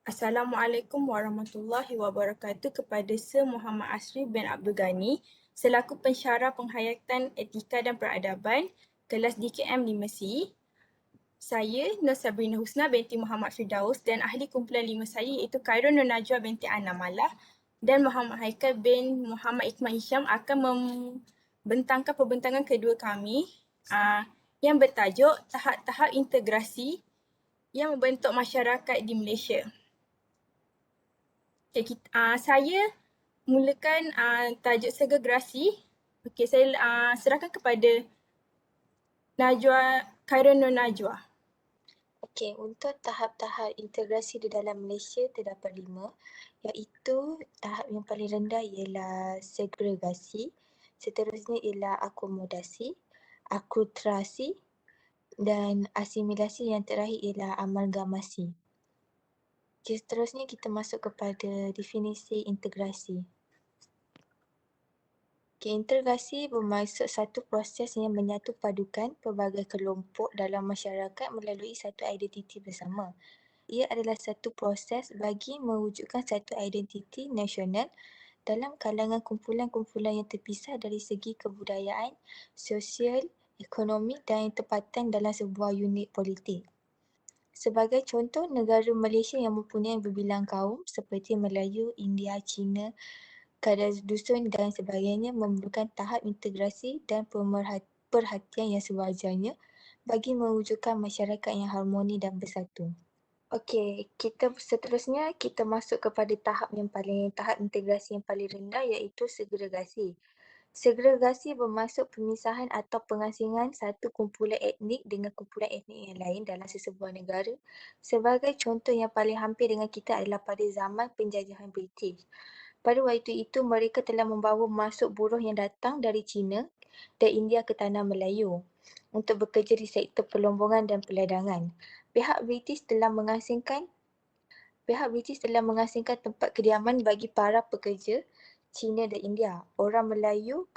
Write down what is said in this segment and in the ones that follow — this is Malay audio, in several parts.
Assalamualaikum warahmatullahi wabarakatuh kepada Sir Muhammad Asri bin Abdul Ghani selaku pensyarah penghayatan etika dan peradaban kelas DKM 5C. Saya Nur Sabrina Husna binti Muhammad Firdaus dan ahli kumpulan 5 saya iaitu Khairul Nur Najwa binti Ana Malah dan Muhammad Haikal bin Muhammad Iqmah Hisham akan membentangkan perbentangan kedua kami yang bertajuk tahap-tahap integrasi yang membentuk masyarakat di Malaysia. Saya mulakan tajuk segregasi. Saya serahkan kepada Khairul Nur Najwa. Okey, untuk tahap-tahap integrasi di dalam Malaysia terdapat 5, iaitu tahap yang paling rendah ialah segregasi, seterusnya ialah akomodasi, akulturasi dan asimilasi, yang terakhir ialah amalgamasi. Okey, seterusnya kita masuk kepada definisi integrasi. Okay, integrasi bermaksud satu proses yang menyatu padukan pelbagai kelompok dalam masyarakat melalui satu identiti bersama. Ia adalah satu proses bagi mewujudkan satu identiti nasional dalam kalangan kumpulan-kumpulan yang terpisah dari segi kebudayaan, sosial, ekonomi dan tempatan dalam sebuah unit politik. Sebagai contoh, negara Malaysia yang mempunyai berbilang kaum seperti Melayu, India, Cina, kadar dusun dan sebagainya memerlukan tahap integrasi dan perhatian yang sewajarnya bagi mewujudkan masyarakat yang harmoni dan bersatu. Okey, seterusnya kita masuk kepada tahap integrasi yang paling rendah, iaitu segregasi. Segregasi bermaksud pemisahan atau pengasingan satu kumpulan etnik dengan kumpulan etnik yang lain dalam sesebuah negara. Sebagai contoh yang paling hampir dengan kita adalah pada zaman penjajahan British. Pada waktu itu, mereka telah membawa masuk buruh yang datang dari China dan India ke tanah Melayu untuk bekerja di sektor pelombongan dan peladangan. Pihak British telah mengasingkan tempat kediaman bagi para pekerja Cina dan India. Orang Melayu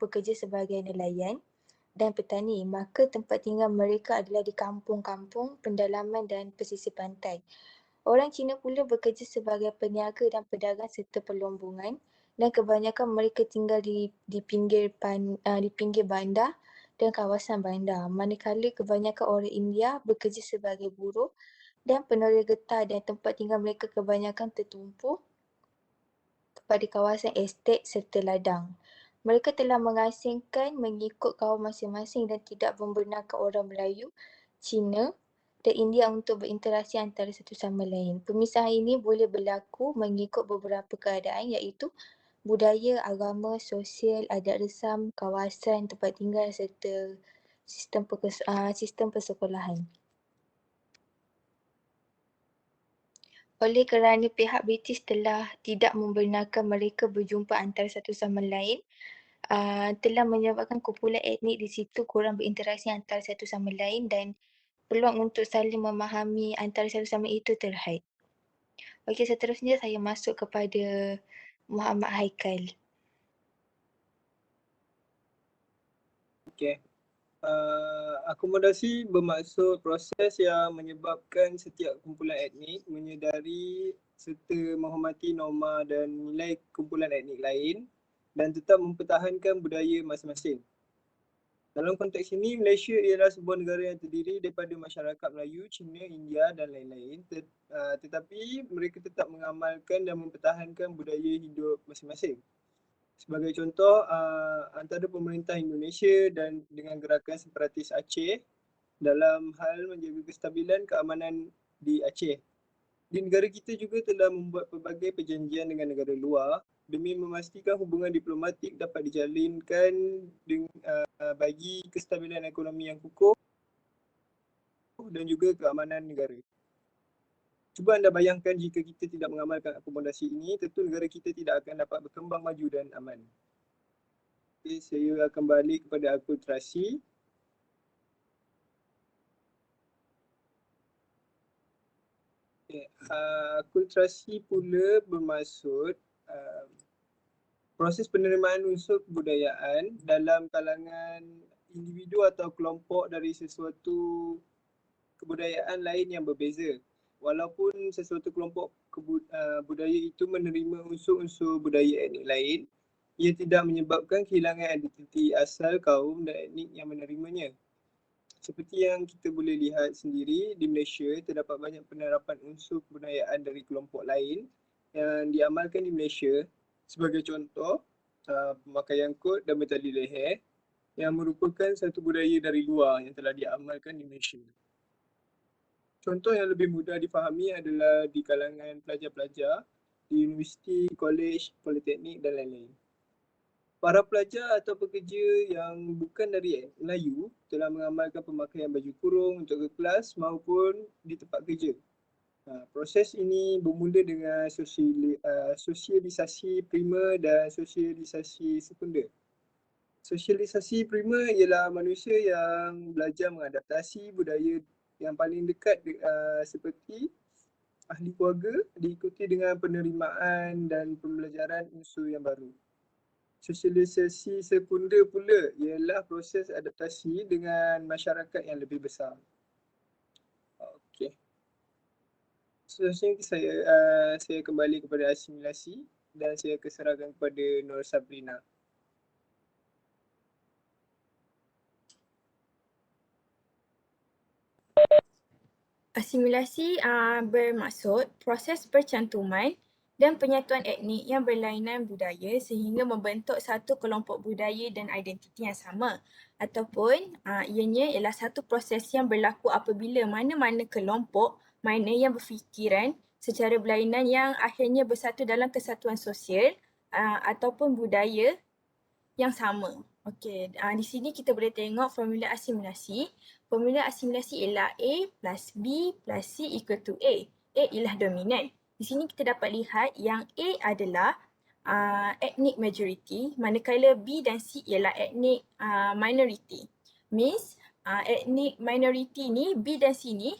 bekerja sebagai nelayan dan petani, maka tempat tinggal mereka adalah di kampung-kampung, pendalaman dan pesisir pantai. Orang Cina pula bekerja sebagai peniaga dan pedagang serta pelombongan, dan kebanyakan mereka tinggal di pinggir bandar dan kawasan bandar. Manakala kebanyakan orang India bekerja sebagai buruh dan penerima getah, dan tempat tinggal mereka kebanyakan tertumpu pada kawasan estet serta ladang. Mereka telah mengasingkan mengikut kaum masing-masing dan tidak membenarkan orang Melayu, Cina dan India untuk berinteraksi antara satu sama lain. Pemisahan ini boleh berlaku mengikut beberapa keadaan, iaitu budaya, agama, sosial, adat resam, kawasan, tempat tinggal serta sistem persekolahan. Oleh kerana pihak British telah tidak membenarkan mereka berjumpa antara satu sama lain, telah menyebabkan kumpulan etnik di situ kurang berinteraksi antara satu sama lain dan peluang untuk saling memahami antara satu sama itu terhad. Okey, seterusnya saya masuk kepada Muhammad Haikal. Okey. Akomodasi bermaksud proses yang menyebabkan setiap kumpulan etnik menyedari serta menghormati norma dan nilai kumpulan etnik lain dan tetap mempertahankan budaya masing-masing. Dalam konteks ini, Malaysia ialah sebuah negara yang terdiri daripada masyarakat Melayu, Cina, India dan lain-lain, tetapi mereka tetap mengamalkan dan mempertahankan budaya hidup masing-masing. Sebagai contoh, antara pemerintah Indonesia dan dengan gerakan separatis Aceh dalam hal menjaga kestabilan keamanan di Aceh. Di negara kita juga telah membuat pelbagai perjanjian dengan negara luar demi memastikan hubungan diplomatik dapat dijalinkan bagi kestabilan ekonomi yang kukuh dan juga keamanan negara. Cuba anda bayangkan jika kita tidak mengamalkan akomodasi ini, tentu negara kita tidak akan dapat berkembang maju dan aman. Okay, saya akan balik kepada akulturasi. Akulturasi pula bermaksud proses penerimaan unsur kebudayaan dalam kalangan individu atau kelompok dari sesuatu kebudayaan lain yang berbeza. Walaupun sesuatu kelompok budaya itu menerima unsur-unsur budaya etnik lain, ia tidak menyebabkan kehilangan identiti asal kaum dan etnik yang menerimanya. Seperti yang kita boleh lihat sendiri, di Malaysia terdapat banyak penerapan unsur kebudayaan dari kelompok lain yang diamalkan di Malaysia. Sebagai contoh, pemakaian kod dan bertali leher yang merupakan satu budaya dari luar yang telah diamalkan di Malaysia. Contoh yang lebih mudah difahami adalah di kalangan pelajar-pelajar di universiti, kolej, politeknik dan lain-lain. Para pelajar atau pekerja yang bukan dari etnik Melayu telah mengamalkan pemakaian baju kurung untuk ke kelas maupun di tempat kerja. Proses ini bermula dengan sosialisasi primer dan sosialisasi sekunder. Sosialisasi primer ialah manusia yang belajar mengadaptasi budaya yang paling dekat seperti ahli keluarga, diikuti dengan penerimaan dan pembelajaran unsur yang baru. Sosialisasi sekunder pula ialah proses adaptasi dengan masyarakat yang lebih besar. Okey. Seterusnya saya kembali kepada asimilasi dan saya serahkan kepada Nur Sabrina. Asimilasi bermaksud proses percantuman dan penyatuan etnik yang berlainan budaya sehingga membentuk satu kelompok budaya dan identiti yang sama, ataupun ianya ialah satu proses yang berlaku apabila mana-mana kelompok mana yang berfikiran secara berlainan yang akhirnya bersatu dalam kesatuan sosial ataupun budaya yang sama. Okey, di sini kita boleh tengok formula asimilasi. Formula asimilasi ialah A plus B plus C equal to A. A ialah dominan. Di sini kita dapat lihat yang A adalah ethnic majority, manakala B dan C ialah ethnic minority. Means ethnic minority ni, B dan C ni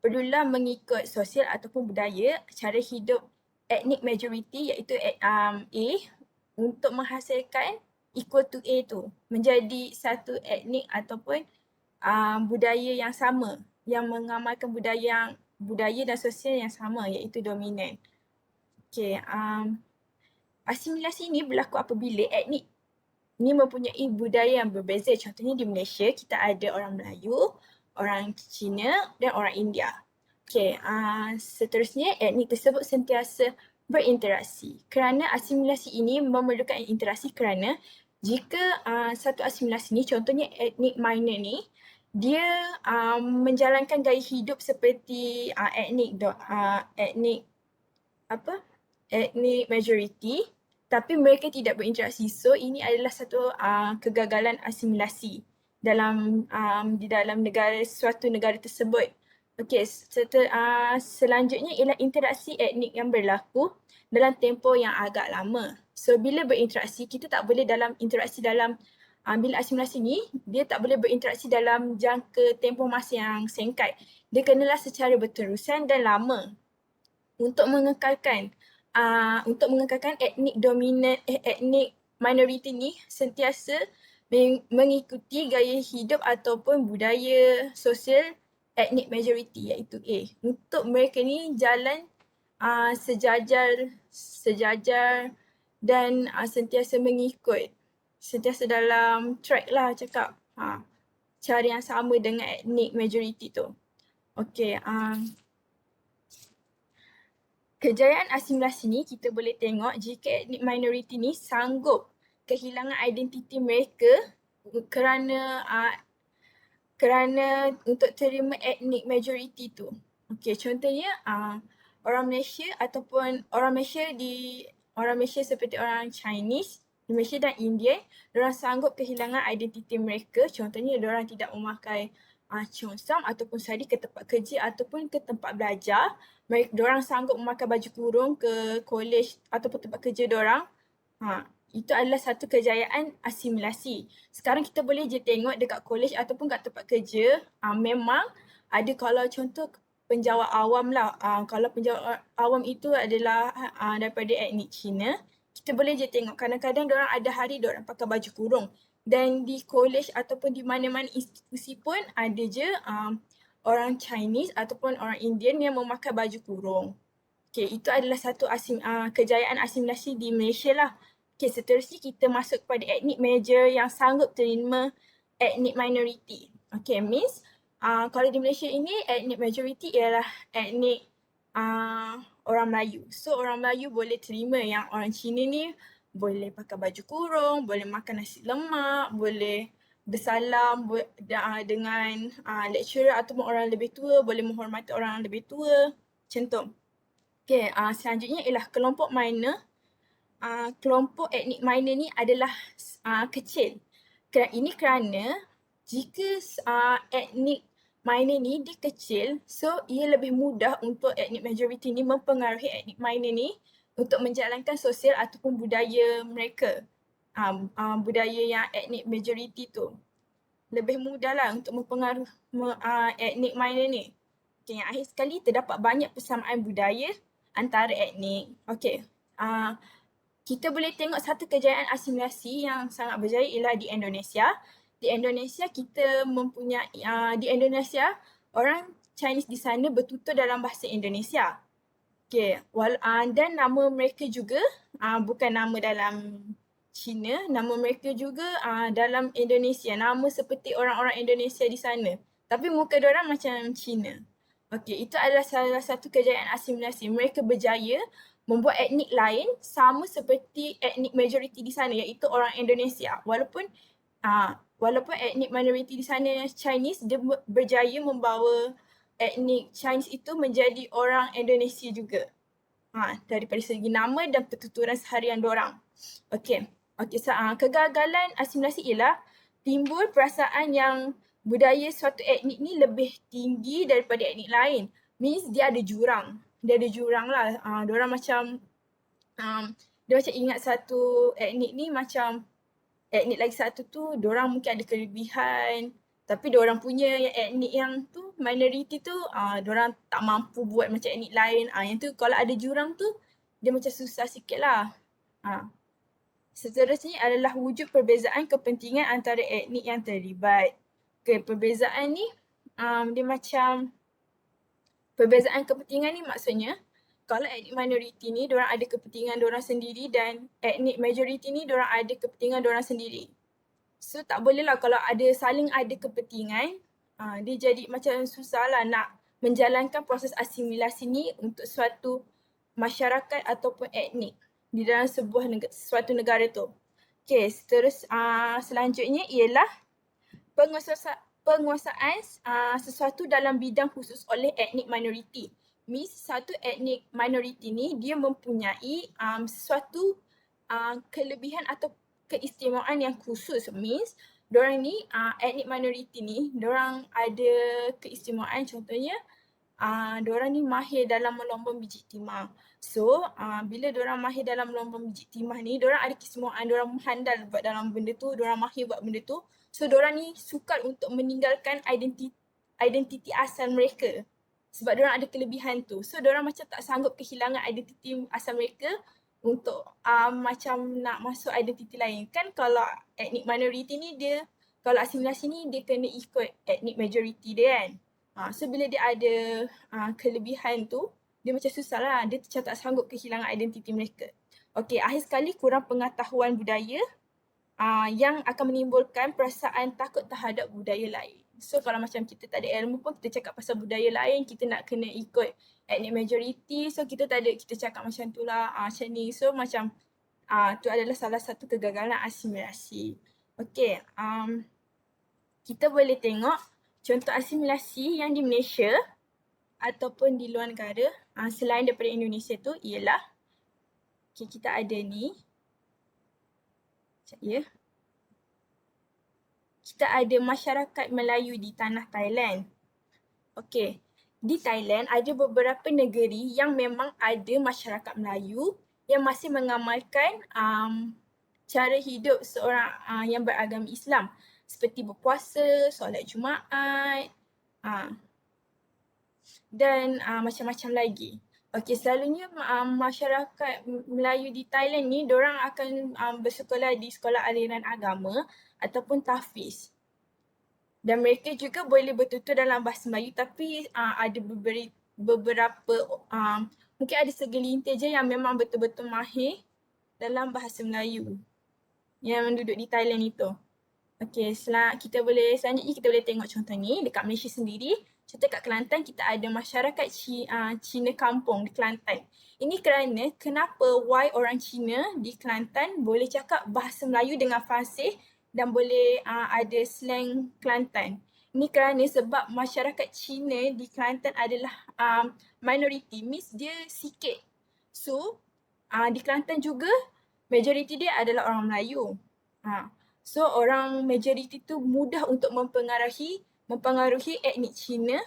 perlulah mengikut sosial ataupun budaya cara hidup ethnic majority iaitu A untuk menghasilkan equal to A tu, menjadi satu etnik ataupun budaya yang sama, yang mengamalkan budaya dan sosial yang sama iaitu dominan. Okey, asimilasi ini berlaku apabila etnik ini mempunyai budaya yang berbeza. Contohnya di Malaysia kita ada orang Melayu, orang Cina dan orang India. Okey, seterusnya etnik tersebut sentiasa berinteraksi. Kerana asimilasi ini memerlukan interaksi kerana jika satu asimilasi ni, contohnya etnik minor ni, dia menjalankan gaya hidup seperti etnik majority, tapi mereka tidak berinteraksi. So ini adalah satu kegagalan asimilasi di dalam suatu negara tersebut. Okey, selanjutnya ialah interaksi etnik yang berlaku dalam tempoh yang agak lama. So bila berinteraksi, kita tak boleh bila asimilasi ni, dia tak boleh berinteraksi dalam jangka tempoh masa yang singkat. Dia kenalah secara berterusan dan lama untuk mengekalkan etnik dominan, etnik minority ni sentiasa mengikuti gaya hidup ataupun budaya sosial etnik majority iaitu A. Untuk mereka ni jalan sejajar dan sentiasa mengikut, sentiasa dalam track lah cakap. Cara yang sama dengan etnik majority tu. Okey, kejayaan asimilasi ni kita boleh tengok jika etnik minority ni sanggup kehilangan identiti mereka kerana untuk terima etnik majority tu. Okey, contohnya orang Malaysia seperti orang Chinese di Malaysia dan India, diorang sanggup kehilangan identiti mereka. Contohnya diorang tidak memakai cheongsam ataupun sari ke tempat kerja ataupun ke tempat belajar. Diorang sanggup memakai baju kurung ke kolej ataupun tempat kerja diorang. Itu adalah satu kejayaan asimilasi. Sekarang kita boleh je tengok dekat kolej ataupun kat tempat kerja, memang ada kalau contoh penjawat awam lah. Kalau penjawat awam itu adalah daripada etnik Cina, kita boleh je tengok kadang-kadang diorang ada hari diorang pakai baju kurung. Dan di kolej ataupun di mana-mana institusi pun ada je orang Chinese ataupun orang Indian yang memakai baju kurung. Okay, itu adalah satu kejayaan asimilasi di Malaysia lah. Okay, seterusnya kita masuk kepada etnik major yang sanggup terima etnik minority. Okay, means kalau di Malaysia ini etnik majority ialah etnik orang Melayu. So orang Melayu boleh terima yang orang Cina ni boleh pakai baju kurung, boleh makan nasi lemak, boleh bersalam dengan lecturer ataupun orang lebih tua, boleh menghormati orang lebih tua. Macam tu. Okay, selanjutnya ialah kelompok minor. Kelompok etnik minor ni adalah kecil. Ini kerana jika etnik minor ni dia kecil, so ia lebih mudah untuk etnik majority ni mempengaruhi etnik minor ni untuk menjalankan sosial ataupun budaya mereka. Budaya yang etnik majority tu. Lebih mudah lah untuk mempengaruhi etnik minor ni. Okay, yang akhir sekali terdapat banyak persamaan budaya antara etnik. Okay, kita boleh tengok satu kejayaan asimilasi yang sangat berjaya ialah di Indonesia. Di Indonesia kita mempunyai, di Indonesia orang Chinese di sana bertutur dalam bahasa Indonesia. Okay, dan nama mereka juga bukan nama dalam Cina, nama mereka juga dalam Indonesia. Nama seperti orang-orang Indonesia di sana. Tapi muka diorang macam Cina. Okay, itu adalah salah satu kejayaan asimilasi. Mereka berjaya membuat etnik lain sama seperti etnik majority di sana iaitu orang Indonesia. Walaupun etnik minority di sana Chinese, dia berjaya membawa etnik Chinese itu menjadi orang Indonesia juga. Daripada segi nama dan pertuturan seharian diorang. Okay. Kegagalan asimilasi ialah timbul perasaan yang budaya suatu etnik ni lebih tinggi daripada etnik lain. Means dia ada jurang. Dia ada jurang lah. Diorang macam, dia macam ingat satu etnik ni macam etnik lagi satu tu, diorang mungkin ada kelebihan. Tapi diorang punya etnik yang tu, minority tu, diorang tak mampu buat macam etnik lain. Yang tu kalau ada jurang tu, dia macam susah sikit lah. Seterusnya adalah wujud perbezaan kepentingan antara etnik yang terlibat. Okay, perbezaan ni dia macam perbezaan kepentingan ni maksudnya kalau etnik minority ni diorang ada kepentingan diorang sendiri dan etnik majority ni diorang ada kepentingan diorang sendiri. So tak boleh lah kalau saling ada kepentingan, dia jadi macam susah lah nak menjalankan proses asimilasi ni untuk suatu masyarakat ataupun etnik di dalam suatu negara tu. Okay, selanjutnya ialah penguasaan sesuatu dalam bidang khusus oleh etnik minority. Means satu etnik minority ni dia mempunyai sesuatu kelebihan atau keistimewaan yang khusus. Means diorang ni etnik minority ni diorang ada keistimewaan, contohnya diorang ni mahir dalam melombong biji timah. So, bila diorang mahir dalam melombong biji timah ni, diorang ada keistimewaan, diorang handal buat dalam benda tu, diorang mahir buat benda tu. So, diorang ni sukar untuk meninggalkan identiti asal mereka. Sebab diorang ada kelebihan tu. So, diorang macam tak sanggup kehilangan identiti asal mereka untuk macam nak masuk identiti lain. Kan kalau etnik minority ni dia, kalau asimilasi ni dia kena ikut etnik majority dia kan. So bila dia ada kelebihan tu, dia macam susah lah. Dia macam tak sanggup kehilangan identiti mereka. Okay, akhir sekali kurang pengetahuan budaya yang akan menimbulkan perasaan takut terhadap budaya lain. So kalau macam kita tak ada ilmu pun kita cakap pasal budaya lain, kita nak kena ikut etnik majority. So kita tak ada, kita cakap macam tu lah, macam ni. So macam tu adalah salah satu kegagalan asimilasi. Okay, kita boleh tengok contoh asimilasi yang di Malaysia ataupun di luar negara selain daripada Indonesia tu ialah, okay, kita ada ni. Sekejap ya. Kita ada masyarakat Melayu di tanah Thailand. Okay, di Thailand ada beberapa negeri yang memang ada masyarakat Melayu yang masih mengamalkan cara hidup seorang yang beragama Islam. Seperti berpuasa, solat Jumaat, dan macam-macam lagi. Okay, selalunya masyarakat Melayu di Thailand ni, diorang akan bersekolah di sekolah aliran agama ataupun tahfiz. Dan mereka juga boleh bertutur dalam bahasa Melayu tapi ada beberapa mungkin ada segelintir je yang memang betul-betul mahir dalam bahasa Melayu yang duduk di Thailand itu. Okey, selanjutnya kita boleh tengok contoh ni dekat Malaysia sendiri. Contoh kat Kelantan kita ada masyarakat Cina kampung di Kelantan. Ini kerana kenapa why orang Cina di Kelantan boleh cakap bahasa Melayu dengan fasih dan boleh ada slang Kelantan. Ini kerana sebab masyarakat Cina di Kelantan adalah minority, means dia sikit. So, di Kelantan juga majoriti dia adalah orang Melayu. So orang majoriti tu mudah untuk mempengaruhi etnik Cina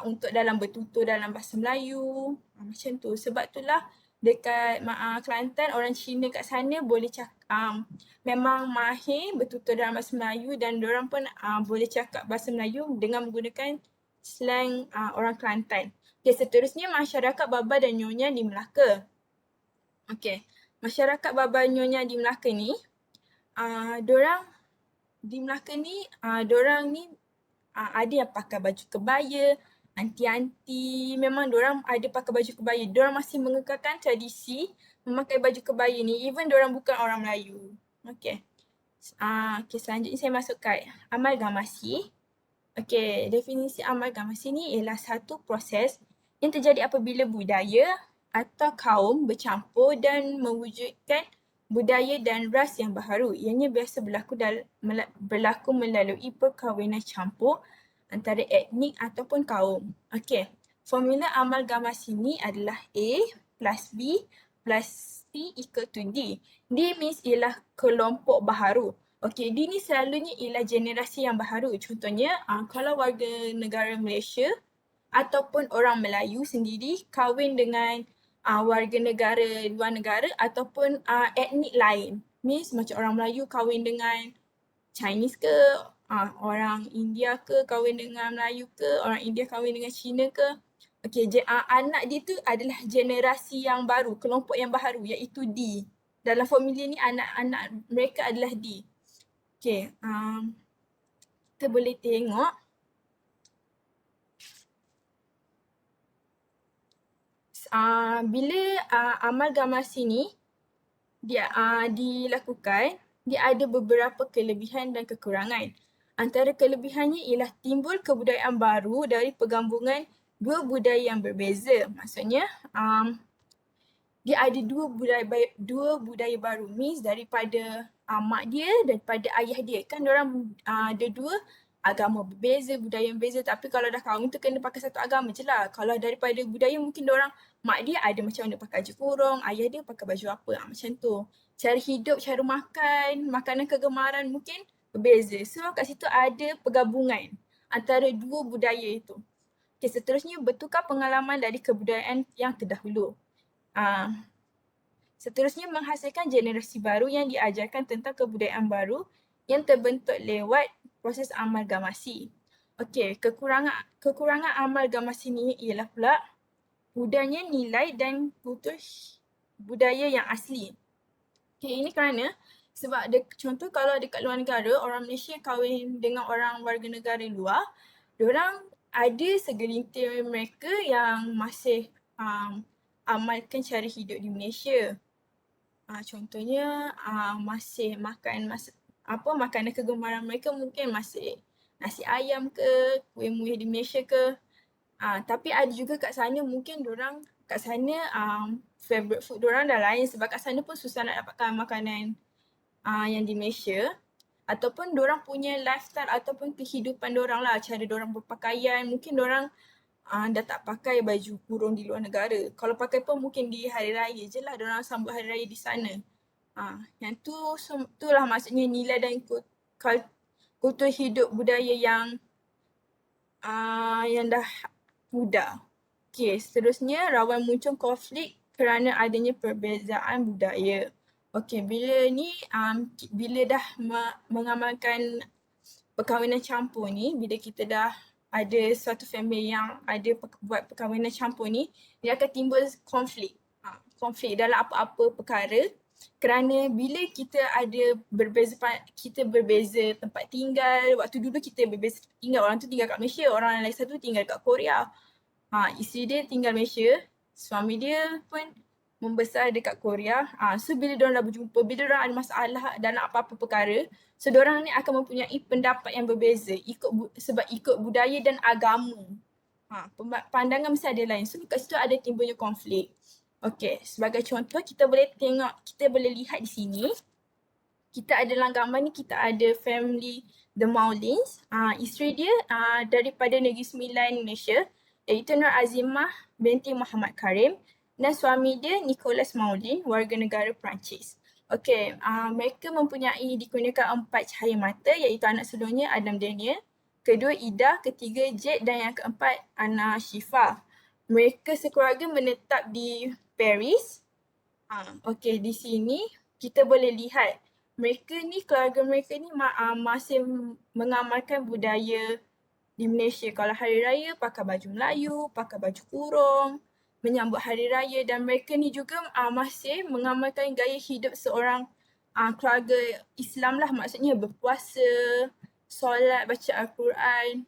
untuk dalam bertutur dalam bahasa Melayu. Macam tu. Sebab itulah dekat Kelantan orang Cina kat sana boleh cakap memang mahir bertutur dalam bahasa Melayu dan diorang pun boleh cakap bahasa Melayu dengan menggunakan slang orang Kelantan. Okay, seterusnya masyarakat Baba dan Nyonya di Melaka. Okay, masyarakat Baba Nyonya di Melaka ni dorang di Melaka ni, dorang ni ada yang pakai baju kebaya, anti-anti, memang dorang ada pakai baju kebaya. Dorang masih mengekalkan tradisi memakai baju kebaya ni, even dorang bukan orang Melayu. Okay. Okay, selanjutnya saya masuk kat amalgamasi. Okay, definisi amalgamasi ni ialah satu proses yang terjadi apabila budaya atau kaum bercampur dan mewujudkan budaya dan ras yang baharu. Ianya biasa berlaku melalui perkahwinan campur antara etnik ataupun kaum. Okey, formula amalgamasi ni adalah A plus B plus C equal to D. D means ialah kelompok baharu. Okey, D ni selalunya ialah generasi yang baharu. Contohnya, kalau warga negara Malaysia ataupun orang Melayu sendiri kahwin dengan warga negara luar negara ataupun etnik lain. Means macam orang Melayu kahwin dengan Chinese ke, orang India ke kahwin dengan Melayu ke, orang India kahwin dengan Cina ke. Okey, anak dia tu adalah generasi yang baru, kelompok yang baru iaitu D. Dalam formula ni anak-anak mereka adalah D. Okey, kita boleh tengok bila amalgamasi ni dilakukan, dia ada beberapa kelebihan dan kekurangan. Antara kelebihannya ialah timbul kebudayaan baru dari pergabungan dua budaya yang berbeza. Maksudnya dia ada dua budaya baru, means daripada mak dia daripada ayah dia. Kan diorang ada dua agama berbeza, budaya yang berbeza, tapi kalau dah kahwin tu kena pakai satu agama je lah. Kalau daripada budaya mungkin diorang, mak dia ada macam mana pakai baju kurung, ayah dia pakai baju apa, macam tu. Cara hidup, cara makan, makanan kegemaran mungkin berbeza. So kat situ ada pergabungan antara dua budaya itu. Okay, seterusnya bertukar pengalaman dari kebudayaan yang terdahulu. Seterusnya menghasilkan generasi baru yang diajarkan tentang kebudayaan baru yang terbentuk lewat proses amalgamasi. Okey, kekurangan amalgamasi ni ialah pula pudahnya nilai dan kultur budaya yang asli. Okey, ini kerana sebab contoh kalau dekat luar negara, orang Malaysia kahwin dengan orang warga negara luar, diorang ada segelintir mereka yang masih amalkan cara hidup di Malaysia. Contohnya masih makan makanan kegemaran mereka mungkin masih nasi ayam ke, kuih-muih di Malaysia ke. Tapi ada juga kat sana mungkin diorang kat sana favorite food diorang dah lain sebab kat sana pun susah nak dapatkan makanan yang di Malaysia. Ataupun diorang punya lifestyle ataupun kehidupan diorang lah, cara diorang berpakaian. Mungkin diorang dah tak pakai baju kurung di luar negara. Kalau pakai pun mungkin di hari raya je lah, diorang sambut hari raya di sana. Yang tu lah maksudnya nilai dan kultur hidup budaya yang dah pudar. Okey, seterusnya rawan muncul konflik kerana adanya perbezaan budaya. Okey, bila dah mengamalkan perkahwinan campur ni, bila kita dah ada suatu family yang ada buat perkahwinan campur ni, dia akan timbul konflik. Konflik dalam apa-apa perkara Kerana bila kita ada kita berbeza tempat tinggal, waktu dulu kita berbeza tinggal, orang tu tinggal kat Malaysia, orang lain satu tinggal kat Korea. Isteri dia tinggal Malaysia, suami dia pun membesar dekat Korea. So bila diorang dah berjumpa, bila diorang ada masalah dalam apa-apa perkara, so diorang ni akan mempunyai pendapat yang berbeza sebab ikut budaya dan agama. Pandangan mesti ada lain. So kat situ ada timbulnya konflik. Okey, sebagai contoh kita boleh lihat di sini. Kita ada dalam gambar ni, kita ada family The Maulins. Isteri dia daripada Negeri Sembilan, Malaysia, iaitu Nur Azimah binti Muhammad Karim, dan suami dia Nicholas Maulin, warga negara Perancis. Okey, mereka mempunyai dikurniakan 4 cahaya mata, iaitu anak sulungnya Adam Daniel, kedua Ida, ketiga Jade, dan yang keempat Ana Shifa. Mereka sekeluarga menetap di Paris. Okey, di sini kita boleh lihat keluarga mereka ni masih mengamalkan budaya di Malaysia. Kalau hari raya pakai baju Melayu, pakai baju kurung, menyambut hari raya, dan mereka ni juga masih mengamalkan gaya hidup seorang keluarga Islam lah, maksudnya berpuasa, solat, baca Al-Quran,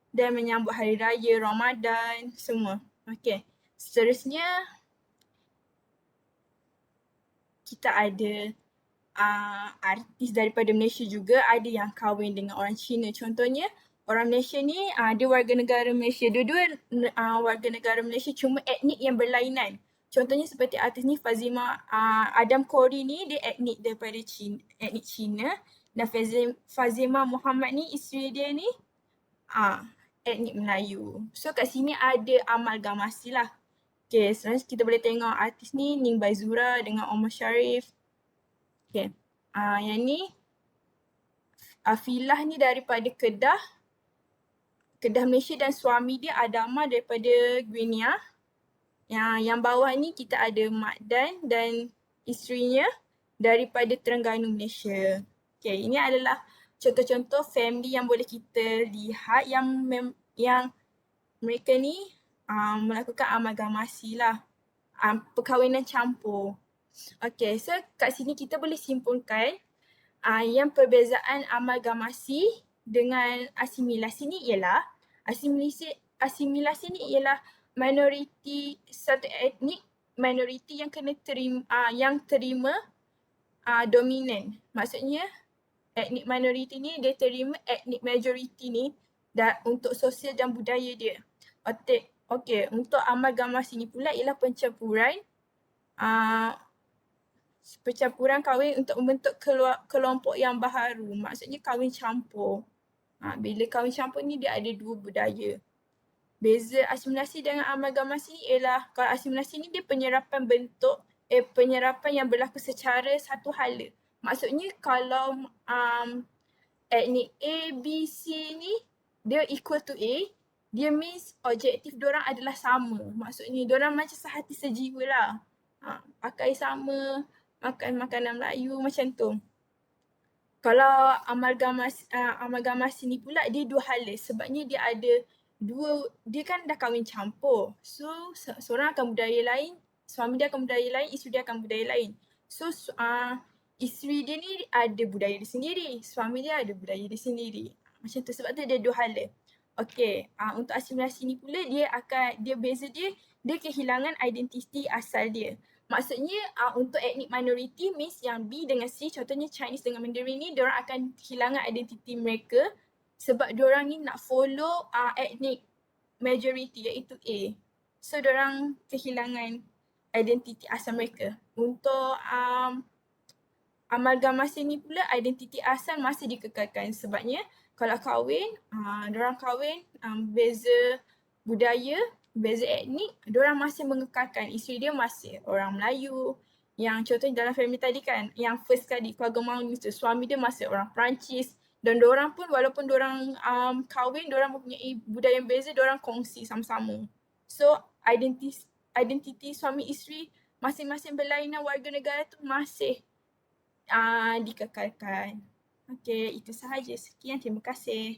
dan menyambut hari raya, Ramadan, semua. Okey, seterusnya kita ada artis daripada Malaysia juga, ada yang kahwin dengan orang Cina. Contohnya orang Malaysia ni dia warga negara Malaysia, dua-dua warga negara Malaysia, cuma etnik yang berlainan. Contohnya seperti artis ni Fazima Adam Khoury ni, dia etnik daripada etnik Cina, dan Fazima Muhammad ni, isteri dia ni etnik Melayu. So kat sini ada amalgamasi lah. Okay, selanjutnya kita boleh tengok artis ni Ning Baizura dengan Omar Sharif. Okay, yang ni Filah ni daripada Kedah Malaysia, dan suami dia Adama daripada Guinea. Yang bawah ni kita ada Mak dan isterinya daripada Terengganu, Malaysia. Okay, ini adalah contoh-contoh family yang boleh kita lihat yang mereka ni melakukan amalgamasi lah, perkahwinan campur. Okay, so kat sini kita boleh simpulkan yang perbezaan amalgamasi dengan asimilasi ni ialah asimilasi ni ialah satu etnik minoriti yang terima dominan. Maksudnya etnik minoriti ni dia terima etnik majoriti ni untuk sosial dan budaya dia. Okey, untuk amalgamasi ni pula ialah pencampuran kahwin untuk membentuk kelompok yang baharu. Maksudnya kahwin campur. Bila kahwin campur ni dia ada dua budaya. Beza asimilasi dengan amalgamasi ni ialah, kalau asimilasi ni dia penyerapan yang berlaku secara satu hala. Maksudnya kalau etnik A, B, C ni dia equal to A, dia means objektif diorang adalah sama. Maksudnya diorang macam sehati sejiwa lah. Pakai sama, makan makanan Melayu, macam tu. Kalau amalgamasi ni pula dia dua hala, sebabnya dia ada dia kan dah kahwin campur. So seorang akan budaya lain, suami dia akan budaya lain, isteri dia akan budaya lain. So isteri dia ni ada budaya dia sendiri, suami dia ada budaya dia sendiri. Macam tu, sebab tu dia dua hala. Okey, untuk asimilasi ni pula dia kehilangan identiti asal dia. Maksudnya untuk etnik minoriti means yang B dengan C, contohnya Chinese dengan Mandarin ni, diorang akan kehilangan identiti mereka sebab diorang ni nak follow etnik majority iaitu A. So diorang kehilangan identiti asal mereka. Untuk amalgamasi ni pula identiti asal masih dikekalkan, sebabnya kalau kahwin, diorang kahwin beza budaya, beza etnik, diorang masih mengekalkan. Isteri dia masih orang Melayu. Yang contohnya dalam family tadi kan, yang first kali keluarga Maulin tu, suami dia masih orang Perancis. Dan diorang pun walaupun diorang kahwin, diorang mempunyai budaya yang beza, diorang kongsi sama-sama. So identiti suami isteri masing-masing berlainan warga negara tu masih dikekalkan. Okey, itu sahaja. Sekian, terima kasih.